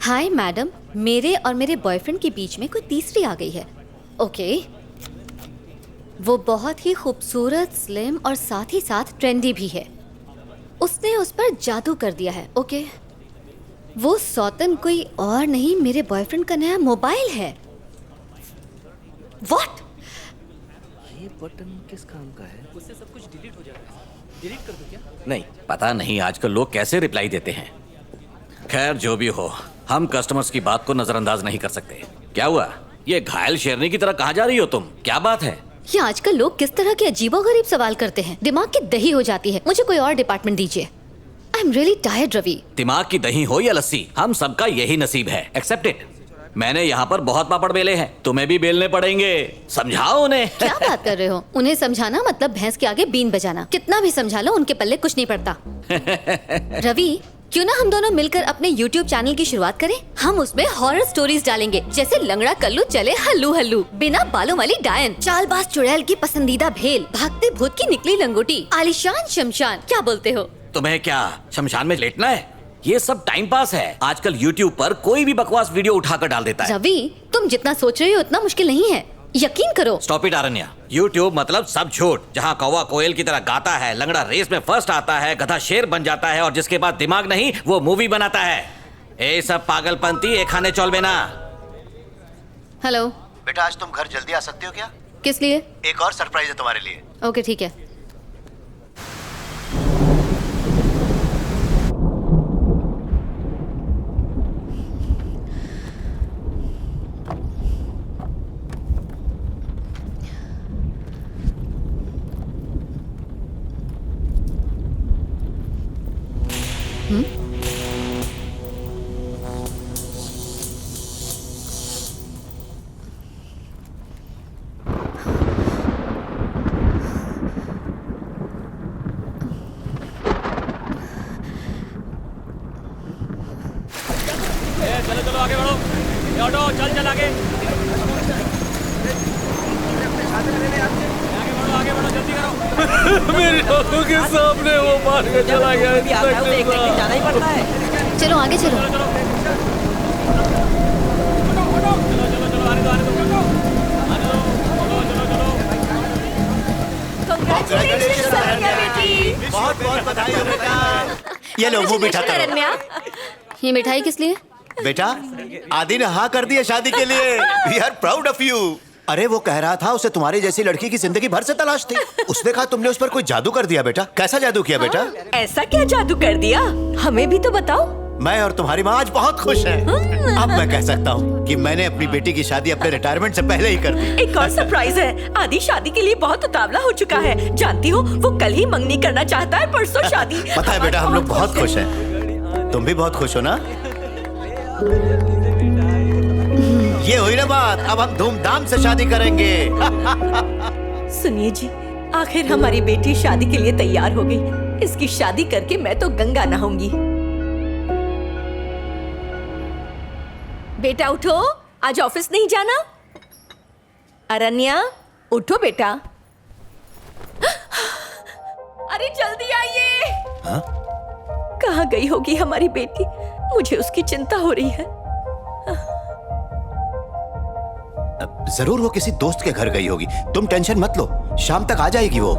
Hi madam, मेरे और मेरे बॉयफ्रेंड के बीच में कोई तीसरी आ गई है। ओके, वो बहुत ही खूबसूरत, स्लिम और साथ ही साथ ट्रेंडी भी है। उसने उस पर जादू कर दिया है। ओके, वो सौतन कोई और नहीं, मेरे बॉयफ्रेंड का नया मोबाइल है। व्हाट? ये बटन किस काम का है? उससे सब कुछ डिलीट हो जाएगा। डिलीट कर दो क्या? नहीं, पता नहीं आजकल लोग कैसे रिप्लाई देते हैं। खैर जो भी हो, हम कस्टमर्स की बात को नजरअंदाज नहीं कर सकते। क्या हुआ? ये घायल शेरनी की तरह कहाँ जा रही हो तुम? क्या बात है? ये आजकल लोग किस तरह के अजीबोगरीब सवाल करते हैं, दिमाग की दही हो जाती है। मुझे कोई और डिपार्टमेंट दीजिए। I am really tired Ravi. दिमाग की दही हो या लस्सी, हम सबका यही नसीब है। Accept it. मैंने यहाँ पर बहुत पापड़ बेले हैं, तुम्हें भी बेलने पड़ेंगे। समझाओ उन्हें। क्या बात कर रहे हो? उन्हें समझाना मतलब भैंस के आगे बीन बजाना। कितना भी समझा लो, उनके पल्ले कुछ नहीं पड़ता। रवि, क्यों ना हम दोनों मिलकर अपने YouTube चैनल की शुरुआत करें? हम उसमें हॉरर स्टोरीज डालेंगे, जैसे लंगड़ा कल्लू चले हल्लू हल्लू, बिना बालों वाली डायन, चालबाज चुड़ैल की पसंदीदा भेल, भागते भूत की निकली लंगोटी, आलिशान शमशान। क्या बोलते हो? तुम्हें क्या शमशान में लेटना है? ये सब टाइम पास है। आजकल YouTube पर कोई भी बकवास वीडियो उठाकर डाल देता है। रवि, तुम जितना सोच रहे हो उतना मुश्किल नहीं है, यकीन करो। Stop it अरण्या। YouTube मतलब सब झूठ, जहाँ कौवा कोयल की तरह गाता है, लंगड़ा रेस में फर्स्ट आता है, गधा शेर बन जाता है और जिसके पास दिमाग नहीं वो मूवी बनाता है। ये सब पागलपंती एक खाने चौल में ना। हेलो बेटा, आज तुम घर जल्दी आ सकते हो क्या? किस लिए? एक और सरप्राइज है तुम्हारे लिए। ओके ठीक है। चलो चलो आगे बढ़ो। ये ऑटो चल चल आगे। आगे बढ़ो जल्दी करो। मेरी आंखों के सामने वो मार के चला गया। जाना ही पड़ता है। चलो आगे चलो। चलो चलो आने दो आने दो आने दो। Congratulations, अरण्या बेटी। बहुत बहुत बधाई हो बेटा। ये लो, मुंह मीठा करो। अरण्या, ये मिठाई किस लिए? बेटा, आदि ने हाँ कर दिया शादी के लिए। We are proud of you. अरे वो कह रहा था उसे तुम्हारी जैसी लड़की की जिंदगी भर से तलाश थी। उसने कहा तुमने उस पर कोई जादू कर दिया बेटा। कैसा जादू किया बेटा? ऐसा क्या जादू कर दिया? हमें भी तो बताओ। मैं और तुम्हारी माँ आज बहुत खुश हैं। अब मैं कह सकता हूँ कि मैंने अपनी बेटी की शादी अपने रिटायरमेंट से पहले ही कर दी। एक और सरप्राइज है। आदि शादी के लिए बहुत उतावला हो चुका है। जानती हो, वो कल ही मंगनी करना चाहता है, परसों शादी। पता है बेटा, हम लोग बहुत खुश हैं। तुम भी बहुत खुश हो ना? ये हुई ना बात। अब हम धूमधाम से शादी करेंगे। सुनिए जी, आखिर हमारी बेटी शादी के लिए तैयार हो गई। इसकी शादी करके मैं तो गंगा नहाऊंगी। बेटा उठो, आज ऑफिस नहीं जाना? अरण्या उठो बेटा। अरे जल्दी आइए। हाँ? कहाँ गई होगी हमारी बेटी? मुझे उसकी चिंता हो रही है। जरूर वो किसी दोस्त के घर गई होगी। तुम टेंशन मत लो, शाम तक आ जाएगी वो।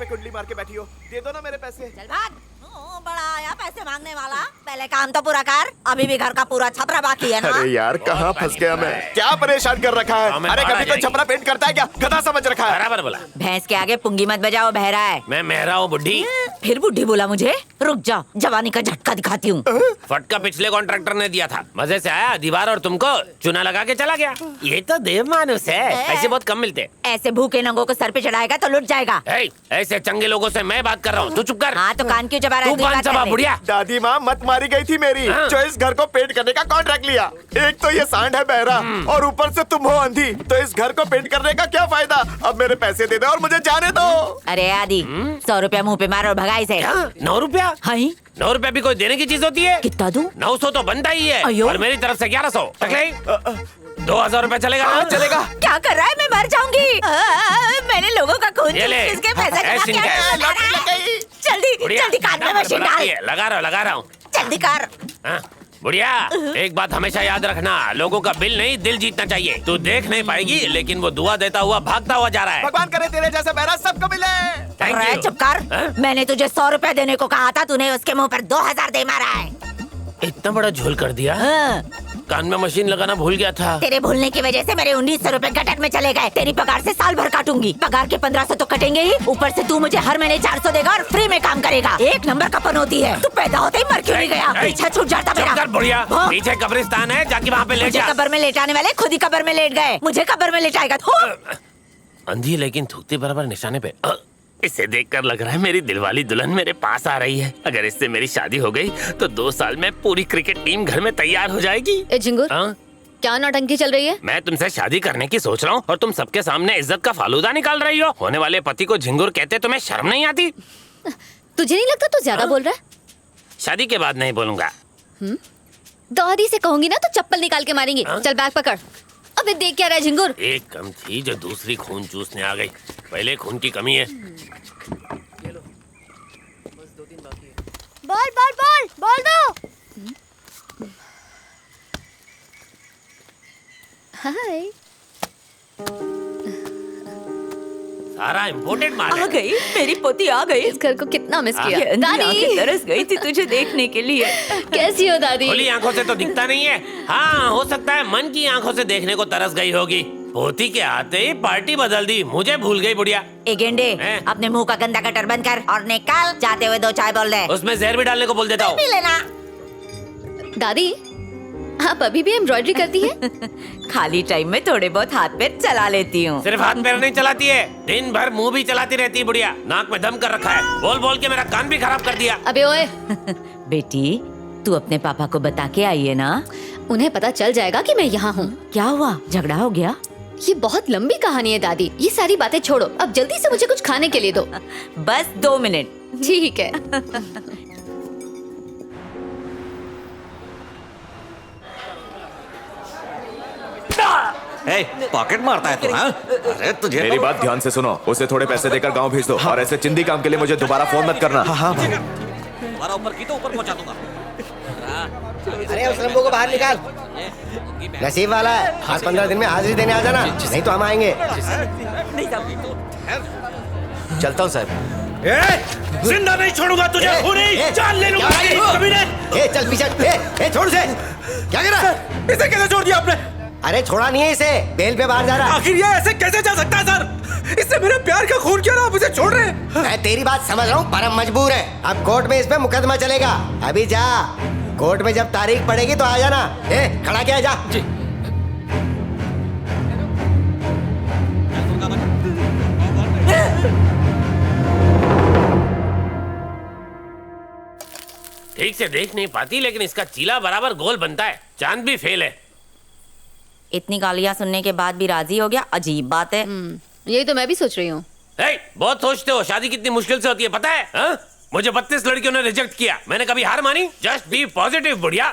कुंडली मार के बैठी हो। दे दो ना मेरे पैसे। चल भाग। बड़ा आया पैसे मांगने वाला, पहले काम तो पूरा कर। अभी भी घर का पूरा छपरा बाकी है ना? अरे यार कहाँ फंस गया मैं? क्या परेशान कर रखा है? अरे कभी कोई छपरा पेंट करता है क्या? गधा समझ रखा है। बराबर बोला। भैंस के आगे पुंगी मत बजाओ, बहरा है। मैं मेहरा हूँ बुड्ढी। फिर बुढ़ी बोला मुझे? रुक जा, जवानी का झटका दिखाती हूँ। फटका पिछले कॉन्ट्रैक्टर ने दिया था, मजे से आया दीवार और तुमको चुना लगा के चला गया। ये तो देव मानुस है, ऐसे बहुत कम मिलते। ऐसे भूखे नंगों को सर पे चढ़ाएगा तो लुट जाएगा। ऐसे चंगे लोगों से मैं बात कर रहा हूँ, तू चुप कर। हाँ तो कान क्यों चबा रहा है? तू कान चबा बुढ़िया। दादी माँ मत मारी गई थी मेरी, जो इस घर को पेंट करने का कॉन्ट्रैक्ट लिया। एक तो ये सांड है बहरा और ऊपर से तुम हो अंधी, तो इस घर को पेंट करने का क्या फायदा? अब मेरे पैसे दे दो और मुझे जाने दो। अरे आदि, 100 रुपया मुँह पे मारो और भगाई से। 9 रुपया? 9 रुपया भी कोई देने की चीज होती है? कितना दूं? 900 तो बनता ही है। और मेरी तरफ से 1100। 2000 रुपया चलेगा ना? चलेगा। क्या कर रहा है? मैं मर जाऊंगी। मैंने लोगों का खून किसके पैसे जमा किया? जल्दी कान में मशीन डाल। लगा रहा हूँ। जल्दी कर। बुढ़िया, एक बात हमेशा याद रखना, लोगों का बिल नहीं दिल जीतना चाहिए। तू देख नहीं पाएगी, लेकिन वो दुआ देता हुआ भागता हुआ जा रहा है। भगवान करे तेरे जैसे बहरा सबको मिले। Thank you। चुप कर। मैंने तुझे 100 रुपया देने को कहा था, तूने उसके मुंह पर 2000 दे मारा है। इतना बड़ा झोल कर दिया। कान में मशीन लगाना भूल गया था। तेरे भूलने की वजह से मेरे 1900 रुपए गटर में चले गए। तेरी पगार से साल भर काटूंगी। पगार के 1500 तो कटेंगे ही, ऊपर से तू मुझे हर महीने 400 देगा और फ्री में काम करेगा। एक नंबर का पनौती है। तू पैदा होते ही मर क्यों नहीं गया? पीछा छूट जाता मेरा। बुढ़िया, पीछे कब्रिस्तान है, जाके वहाँ पे लेट जा। कब्र में लेटाने वाले खुद ही कब्र में लेट गए, मुझे कब्र में लेटाएगा। अंधी लेकिन थूकती बराबर निशाने पे। इसे देखकर लग रहा है मेरी दिलवाली दुल्हन मेरे पास आ रही है। अगर इससे मेरी शादी हो गई तो 2 साल में पूरी क्रिकेट टीम घर में तैयार हो जाएगी। ए झिंगुर, क्या नौटंकी चल रही है? मैं तुमसे शादी करने की सोच रहा हूँ और तुम सबके सामने इज्जत का फालूदा निकाल रही हो। होने वाले पति को झिंगुर कहते तुम्हें शर्म नहीं आती? तुझे नहीं लगता तू ज्यादा बोल रहा है? शादी के बाद नहीं बोलूंगा। दादी से कहूंगी ना तो चप्पल निकाल के मारेंगी। चल बैग पकड़। अबे देख क्या रहा है झिंगुर? एक कम थी जो दूसरी खून चूसने आ गई। पहले खून की कमी है। बोल दो। हाय। सारा इम्पोर्टेड माल है। आ गई, मेरी पोती आ गई। इस घर को कितना मिस किया। ये दादी आंखें तरस गई थी तुझे देखने के लिए। कैसी हो दादी? खुली आंखों से तो दिखता नहीं है। हाँ, हो सकता है मन की आंखों से देखने को तरस गई होगी। पोती के आते ही पार्टी बदल दी, मुझे भूल गई बुढ़िया। ए गेंडे, अपने मुंह का गंदा कटर बंद कर और निकाल। जाते हुए 2 चाय बोल दे। उसमें जहर भी डालने को बोल देता हूँ। पी लेना। दादी, आप अभी भी एम्ब्रॉयडरी करती है? खाली टाइम में थोड़े बहुत हाथ पैर चला लेती हूँ। सिर्फ हाथ पैर नहीं चलाती है, दिन भर मुंह भी चलाती रहती है बुढ़िया। नाक में दम कर रखा है, बोल बोल के मेरा कान भी खराब कर दिया। अबे ओए बेटी, तू अपने पापा को बता के आई है ना? उन्हें पता चल जाएगा कि मैं यहाँ हूँ। क्या हुआ, झगड़ा हो गया? ये बहुत लंबी कहानी है दादी, ये सारी बातें छोड़ो। अब जल्दी से मुझे कुछ खाने के लिए दो। बस 2 मिनट। ठीक है। पॉकेट मारता है तू? हाँ? अरे तुझे मेरी बात ध्यान से सुनो, उसे थोड़े पैसे देकर गांव भेज दो। और ऐसे चिंदी काम के लिए मुझे दोबारा फोन मत करना। हाँ। दोबारा ऊपर की तो ऊपर पहुंचा दूंगा। अरे उस लंबू को बाहर निकाल। नसीब वाला है, आज 15 दिन में हाजिरी देने आ जाना, नहीं तो हम आएंगे। चलता हूँ सर। जिंदा नहीं छोड़ूंगा तुझे, खूनी जान ले लूंगा। चल पीछे। छोड़ से। क्या कर रहा है? इसे कैसे छोड़ दिया आपने? अरे छोड़ा नहीं है इसे, बेल पे बाहर जा रहा है। आखिर ये ऐसे कैसे जा सकता है सर? इससे मेरे प्यार का खून क्यों ना आप इसे छोड़ रहे हैं? मैं तेरी बात समझ रहा हूँ, पर हम मजबूर है। अब कोर्ट में इस पे मुकदमा चलेगा। अभी जा, कोर्ट में जब तारीख पड़ेगी तो आ जाना। खड़ा क्या है, जा। जी। ठीक से देख नहीं पाती, लेकिन इसका चीला बराबर गोल बनता है। चांद भी फेल है। इतनी गालियाँ सुनने के बाद भी राजी हो गया, अजीब बात है। यही तो मैं भी सोच रही हूँ। बहुत सोचते हो, शादी कितनी मुश्किल से होती है पता है? मुझे 32 लड़कियों ने रिजेक्ट किया, मैंने कभी हार मानी? जस्ट बी पॉजिटिव बुढ़िया।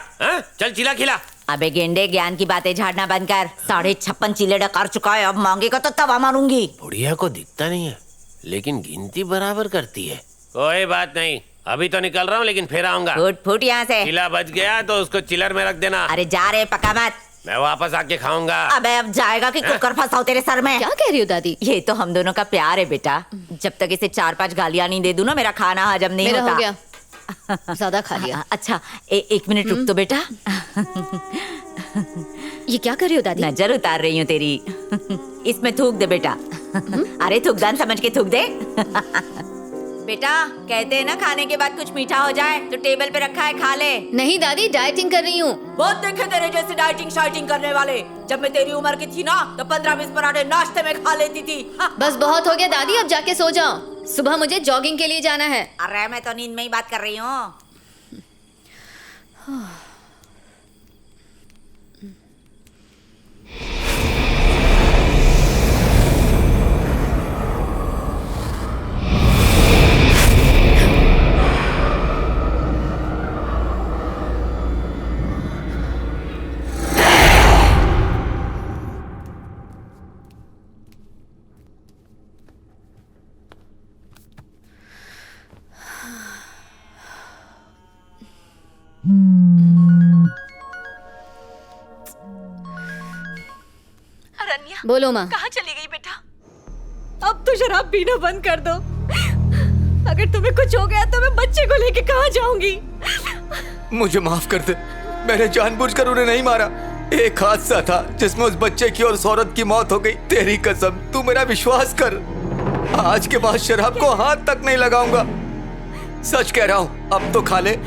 चल चीला खिला। अबे गेंडे, ज्ञान की बातें झाड़ना बंद कर। 56.5 चीले डकार चुका है, अब मांगेगा तो तवा मारूंगी। बुढ़िया को दिखता नहीं है, लेकिन गिनती बराबर करती है। कोई बात नहीं, अभी तो निकल रहा हूँ, लेकिन फिर आऊंगा। फुट यहाँ से। चीला बच गया तो उसको चिलर में रख देना। अरे जा रे, पका मत। मैं वापस आके खाऊंगा। अबे अब जाएगा कि कुकर फंसाओ तेरे सर में? क्या कह रही हो दादी? ये तो हम दोनों का प्यार है बेटा। जब तक इसे 4-5 गालियाँ नहीं दे दूं ना, मेरा खाना हजम नहीं मेरा होता। हो गया। ज्यादा खा लिया। अच्छा एक मिनट रुक तो बेटा। ये क्या कर रही हो दादी? नजर उतार रही हूँ तेरी। इसमें थूक दे बेटा। अरे थूकदान समझ के थूक दे। बेटा कहते हैं ना खाने के बाद कुछ मीठा हो जाए तो टेबल पे रखा है खा ले। नहीं दादी, डाइटिंग कर रही हूँ। बहुत देखे तेरे जैसे डाइटिंग शाइटिंग करने वाले। जब मैं तेरी उम्र की थी ना तो 15-20 पराठे नाश्ते में खा लेती थी। बस बहुत हो गया दादी, अब जाके सो जाओ। सुबह मुझे जॉगिंग के लिए जाना है। अरे मैं तो नींद में ही बात कर रही हूँ। अरण्या बोलो माँ। कहाँ चली गई बेटा? अब तो शराब पीना बंद कर दो। अगर तुम्हें कुछ हो गया तो मैं बच्चे को लेके कहाँ जाऊंगी? मुझे माफ कर दे, मैंने जानबूझकर उन्हें नहीं मारा। एक हादसा था जिसमें उस बच्चे की और उस औरत की मौत हो गई। तेरी कसम, तू मेरा विश्वास कर। आज के बाद शराब को हाथ तक नहीं लगाऊंगा। सच कह रहा हूँ, अब तो खा ले।